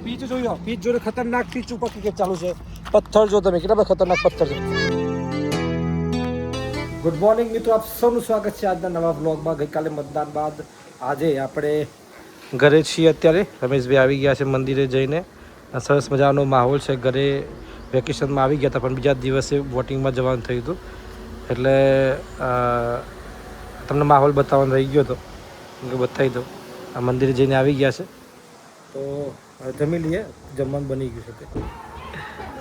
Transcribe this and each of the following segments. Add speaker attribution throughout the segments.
Speaker 1: Pitch જોયો, pitch જોડે ખતરનાક પીચ ઉપર ક્રિકેટ ચાલુ છે. પથ્થર જો તમે કેટલા બધા ખતરનાક પથ્થર છે. ગુડ મોર્નિંગ મિત્રો, આપ સૌનું સ્વાગત છે આજના નવા વ્લોગમાં. ગઈકાલે મતદાન બાદ આજે આપણે ઘરે છીએ. અત્યારે રમેશભાઈ આવી ગયા છે મંદિરે જઈને. સરસ મજાનો માહોલ છે ઘરે. વેકેશનમાં આવી ગયા હતા પણ બીજા દિવસે વોટિંગમાં જવાનું થયું હતું એટલે તમને માહોલ બતાવવાનો રહી ગયો હતો. બતાવી દો. આ મંદિરે જઈને આવી ગયા છે તો જમી લઈએ. જમવાનું બની ગયું છે.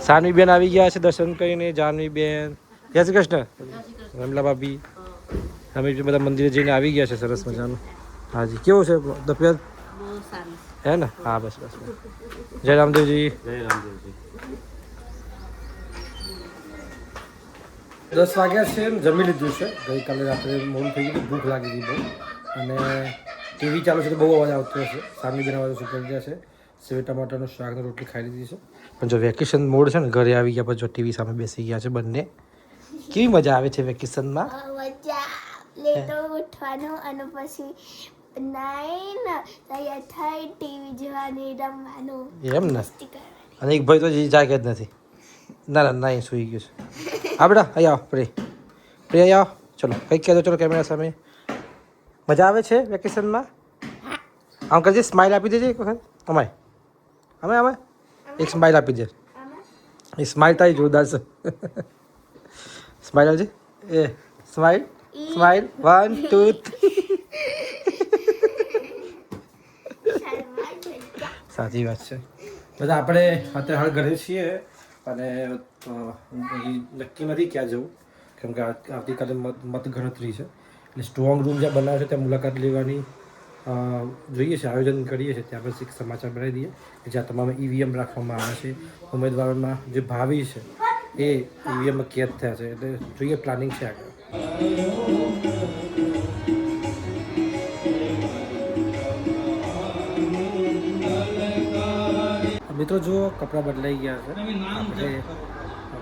Speaker 1: સાનવી બેન આવી ગયા છે દર્શન કરીને. જાનવી બેન, જય શ્રી કૃષ્ણ. રમલા ભાભી, રમેશભાઈ બધા મંદિરે જઈને આવી ગયા છે. સરસ મજાનું. હાજી, કેવું છે તબિયત? હે ને? હા બસ બસ. જય રામદેવજી. જય રામદેવજી. 10 વાગ્યા છે. જમી લીધું છે. ગઈકાલે રાત્રે મોડું થઈ ગયું, ભૂખ લાગી ગઈ બહુ. અને ટીવી ચાલુ છે તો બહુ અવાજ આવતો હશે. સામી બેન અવાજ શું કરી ગયા છે. સેવ ટમાટરનું શાકને રોટલી ખાઈ લીધી છે. પણ જો વેકેશન મોડ છે ને, ઘરે આવી ગયા પછી જો ટીવી સામે બેસી ગયા છે બંને. કેવી મજા આવે છે વેકેશનમાં?
Speaker 2: લેટો ઉઠવાનું અને પછી ટીવી જોવાની, રમવાનું,
Speaker 1: એમ ને. અને એક ભાઈ તો જાગે જ નથી. ના ના એ સુઈ ગયું છે. હા બેટા અહીં આવો. પ્રિય અહીં આવો. ચલો કંઈક કહેજો. ચલો કેમેરા સામે. મજા આવે છે વેકેશનમાં? આમ કરજે, સ્માઇલ આપી દેજે એક વખત. અમાય અમે એક સ્માઇલ આપી દે. એ સ્માઇલ તારી જોરદાર છે. સ્માઇલ આવજે. એ સ્માઇલ સ્માઇલ 1 2 સાચી વાત છે. બધા આપણે અત્યારે હાલ ઘરે છીએ અને નક્કી નથી ક્યાં જવું, કેમ કે આવતીકાલે મતગણતરી છે એટલે સ્ટ્રોંગ રૂમ જ્યાં બનાવે છે ત્યાં મુલાકાત લેવાની જોઈએ છે, આયોજન કરીએ છીએ. ત્યાં પછી એક સમાચાર બનાવી દઈએ જ્યાં તમામ ઈવીએમ રાખવામાં આવે છે. ઉમેદવારોના જે ભાવિ છે એ ઈવીએમમાં કેદ થયા છે એટલે જોઈએ, પ્લાનિંગ છે આગળ. મિત્રો જુઓ, કપડાં બદલાઈ ગયા છે. આપણે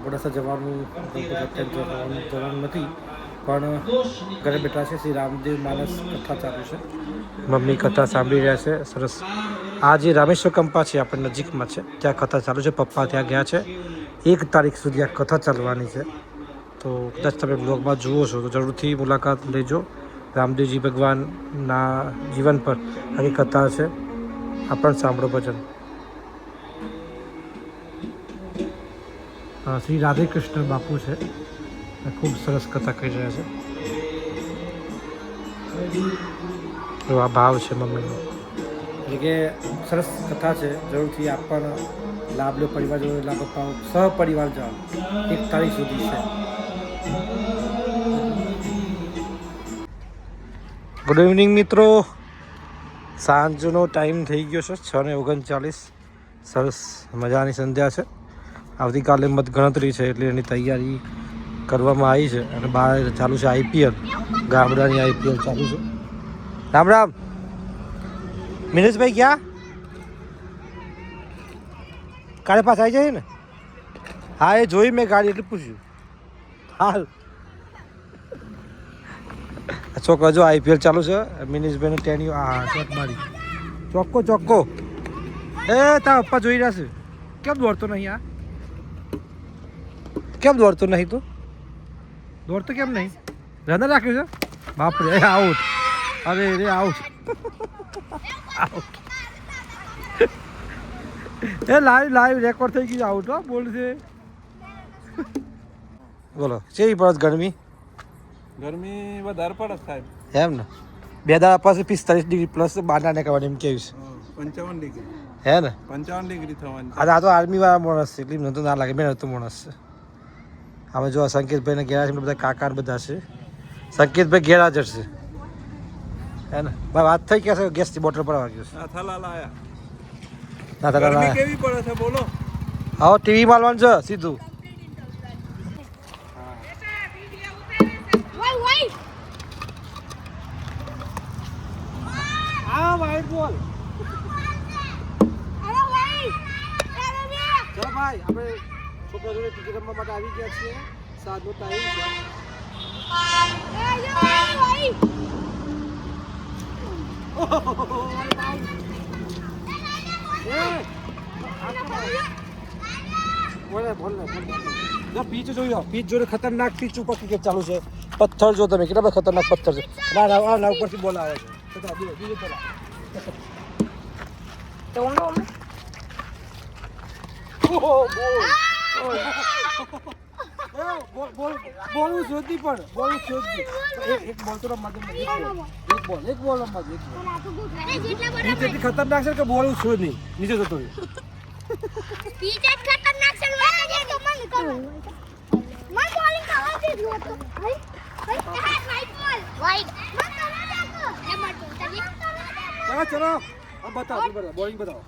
Speaker 1: મોડાસા જવાનું જવાનું નથી પણ ઘરે બેઠા છે. શ્રી રામદેવ માનસ કથા ચાલુ છે. મમ્મી કથા સાંભળી રહ્યા છે. સરસ. આ જે રામેશ્વર કંપા છે આપણે નજીકમાં છે, ત્યાં કથા ચાલુ છે. પપ્પા ત્યાં ગયા છે. 1 તારીખ સુધી આ કથા ચાલવાની છે. તો કદાચ તમે બ્લોગમાં જુઓ છો તો જરૂરથી મુલાકાત લેજો. રામદેવજી ભગવાનના જીવન પર આખી કથા છે. આ પણ સાંભળો ભજન. શ્રી રાધે કૃષ્ણ બાપુ છે, ખૂબ સરસ કથા કહી રહ્યા છે. તો આ ભાવ છે મમ્મીનો. એટલે કે સરસ કથા છે. જરૂરથી આપ પણ લાભ લો. પરિવાર જોડે લાભ અપાવો. સહપરિવાર જાઓ. 1 તારીખ સુધી છે. ગુડ ઇવનિંગ મિત્રો. સાંજનો ટાઈમ થઈ ગયો છે 6:39. સરસ મજાની સંધ્યા છે. આવતીકાલે મતગણતરી છે એટલે એની તૈયારી કરવામાં આવી છે. અને બહાર ચાલુ છે આઈપીએલ. ગામડાની આઈપીએલ ચાલુ છે. રામ રામ. મિનેશભાઈ ક્યાં? કાલે પાસ આવી જાય ને? હા એ જોઈ મેં ગાડી એટલે પૂછ્યું. હાલ છોકરા જો આઈપીએલ ચાલુ છે. મિનેશભાઈને ટેન્યુ આ શોટ મારી. ચોક્કો ચોક્કો. એ તારા પપ્પા જોઈ રહ્યા છે. કેમ દોડતો નહીં? આ કેમ દોડતો નહીં? તું દોડતો કેમ નહીં? રનર રાખ્યું છે? બાપરે, આઉટ. અરે રે આઉટ. આઉટ. એ લાઈવ રેકોર્ડ થઈ ગયું. આઉટ હો બોલ છે. બોલો કેવી પડે ગરમી?
Speaker 3: ગરમી વધારે પડે સાહેબ.
Speaker 1: એમ ને. 2 દાડા પાસે 45 ડિગ્રી પ્લસ બહારના નીકળવાની એમ કેવું છે.
Speaker 3: 55 ડિગ્રી.
Speaker 1: હે ને?
Speaker 3: 55 ડિગ્રી થવાની.
Speaker 1: આ તો આર્મી વાળા માણસ છે એટલે નતું ના લાગે. મેં નતું માણસ છે. અમે જો સંકેતભાઈને ઘેરા છે, બધા કાકા બધા છે. સંકેતભાઈ ઘેર હાજર છે. હે ને ભાઈ? વાત થઈ ગયા છે. ગેસની બોટલ પર વાગ્યો છે.
Speaker 3: આ થલા લાયા.
Speaker 1: ના થલા
Speaker 3: ગરમી
Speaker 1: લાયા.
Speaker 3: કેવી પડે છે બોલો?
Speaker 1: આવો ટીવી માલવાનું છે સીધું. આ વાઈટ બોલ. ચાલો ભાઈ, આપણે છોકરા જોડે ક્રિકેટ રમવા માટે આવી ગયા છીએ. 7નો ટાઈમ છે. પીચ જોયો, પીચ જોડે ખતરનાક પીચ ઉપર ક્રિકેટ ચાલુ છે. પથ્થર જો તમે કેટલા બધા ખતરનાક પથ્થર છે. ના ઉપરથી બોલ આવે છે. બીજું પેલા બોલ શોધતી પણ બોલ શોધતી એક બોલ તો રમવા દે. એક બોલ રમવા દે. નીચેથી ખતરનાક છે કે બોલ શોધ નહીં નીચે જતો રહ્યો. ચલો अब बताओ बॉलिंग बताओ.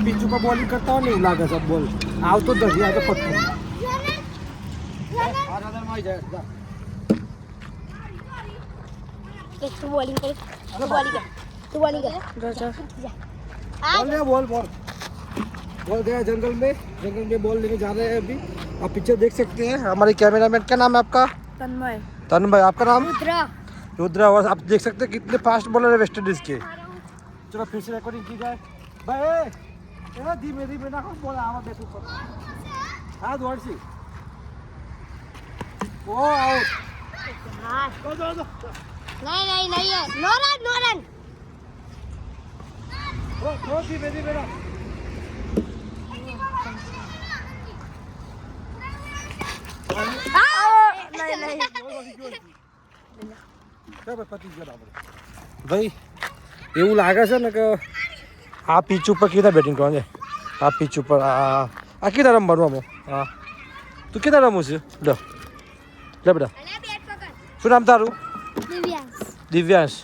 Speaker 1: પીચ ઉપર બોલિંગ કરતા હોય ને એવું લાગે છે. બોલ આવતો જ નથી. આ તો પથ્થર
Speaker 2: બોલિંગ કરી તું બોલિંग कर
Speaker 1: बोल बोल गया जंगल में बॉल लेके जा रहे हैं अभी. आप पिक्चर देख सकते हैं. हमारे कैमरामैन क्या नाम है आपका? तन्मय. आपका नाम? रुद्रा. और आप देख सकते हैं कितने फास्ट बॉलर है वेस्ट इंडीज के. चलो फिर से रिकॉर्डिंग की जाए भाई. धीमे धीमे ना बोला आवाज दे ऊपर. हाँ दौड़ सी वो आउट.
Speaker 2: नहीं है नो रन
Speaker 1: थोड़ा धीमे धीमे ना. ભાઈ એવું લાગે છે ને કે આ પીચ ઉપર કેવી રીતે બેટિંગ કરવાની છે. આ પીચ ઉપર આ કેવી રીતે રમવાનું આમાં. હા તું કેવી રીતે રમવું છે? લે બેટા શું નામ તારું? દિવ્યાંશ.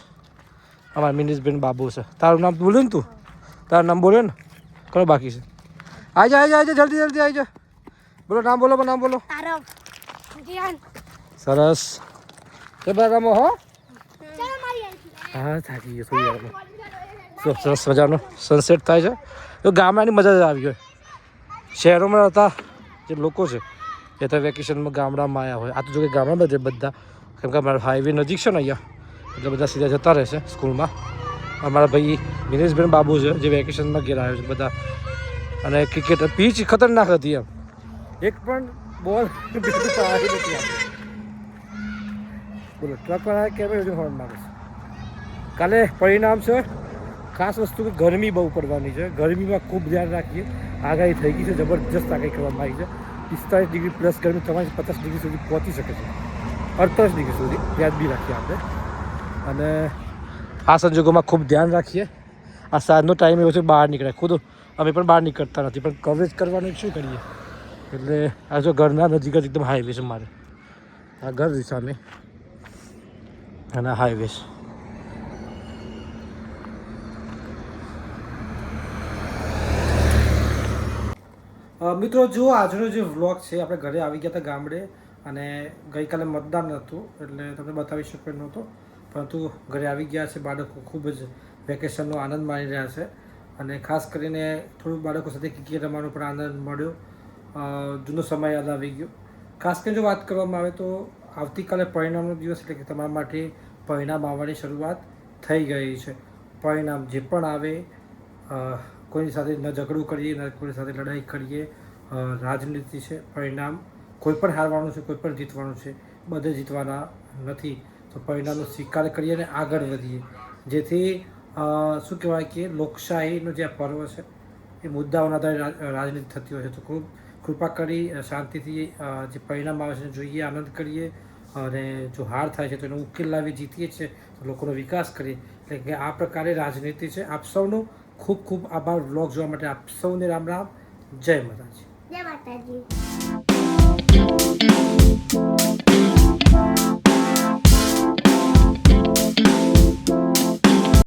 Speaker 1: અમારા મિનિશબેન બાબુ છે. તારું નામ બોલ્યું ને તું? તારું નામ બોલ્યો ને? કરો બાકી છે. આવી જા જલ્દી આવી જા. બોલો નામ બોલો સરસ. એ બધા રમો હો. હા થાકી ગયો થોડી વારમાં. સરસ મજાનો સનસેટ થાય છે. તો ગામડાની મજા જ આવી ગઈ. શહેરોમાં રહેતા જે લોકો છે એ તો વેકેશનમાં ગામડામાં આવ્યા હોય. આ તો જો કે ગામડામાં છે બધા, કેમ કે અમારા હાઈવે નજીક છે ને અહીંયા, એટલે બધા સીધા જતા રહેશે સ્કૂલમાં. અમારા ભાઈ મિનેશબેન બાબુ છે જે વેકેશનમાં ઘેર આવ્યો છે બધા. અને ક્રિકેટ પીચ ખતરનાક હતી એમ. એક પણ બોલ બોલો ટ્રકવાળા કેમ હોર્ન મારે છે. કાલે પરિણામ છે. ખાસ વસ્તુ કે ગરમી બહુ પડવાની છે. ગરમીમાં ખૂબ ધ્યાન રાખીએ. આગાહી થઈ ગઈ છે, જબરજસ્ત આગાહી કરવામાં આવી છે. 45 ડિગ્રી પ્લસ ગરમી તમારી 50 ડિગ્રી સુધી પહોંચી શકે છે. 48 ડિગ્રી સુધી યાદ બી રાખીએ આપણે. અને આ સંજોગોમાં ખૂબ ધ્યાન રાખીએ. આ સાંજનો ટાઈમ એવો છે બહાર નીકળે. ખુદ અમે પણ બહાર નીકળતા નથી, પણ કવરેજ કરવાનું શું કરીએ. એટલે આ જો ઘરના નજીક જ એકદમ હાઈવે છે મારે. આ ઘર સામે અને હાઈવે. મિત્રો જો આજનો જે વ્લોગ છે આપણે ઘરે આવી ગયા હતા ગામડે, અને ગઈકાલે મતદાન હતું એટલે તમને બતાવી શક્યો નહોતો, પરંતુ ઘરે આવી ગયા છે. બાળકો ખૂબ જ વેકેશનનો આનંદ માણી રહ્યા છે. અને ખાસ કરીને થોડું બાળકો સાથે ક્રિકેટ રમવાનો પણ આનંદ મળ્યો. જૂનો સમય યાદ આવી ગયો. ખાસ કરીને જો વાત કરવામાં આવે તો આવતીકાલે પરિણામનો દિવસ, એટલે કે તમારા માટે પરિણામ આવવાની શરૂઆત થઈ ગઈ છે. પરિણામ જે પણ આવે, કોઈની સાથે ન ઝઘડું કરીએ, ન કોઈની સાથે લડાઈ કરીએ. રાજનીતિ છે, પરિણામ કોઈ પણ હારવાનું છે, કોઈ પણ જીતવાનું છે, બધે જીતવાના નથી. તો પરિણામનો સ્વીકાર કરીએ અને આગળ વધીએ, જેથી શું કહેવાય કે લોકશાહીનો જે આ પર્વ છે એ મુદ્દાઓના આધારે રાજનીતિ થતી હોય છે. તો ખૂબ કૃપા કરી શાંતિથી જે પરિણામ આવે છે જોઈએ, આનંદ કરીએ. અને જો હાર થાય છે તો એનો ઉકેલ લાવી જીતીએ છીએ, તો લોકોનો વિકાસ કરીએ. એટલે કે આ પ્રકારે રાજનીતિ છે. આપ સૌનો ખૂબ ખૂબ આભાર વ્લોગ જોવા માટે. આપ સૌને રામ રામ. જય માતાજી.
Speaker 2: જય માતાજી.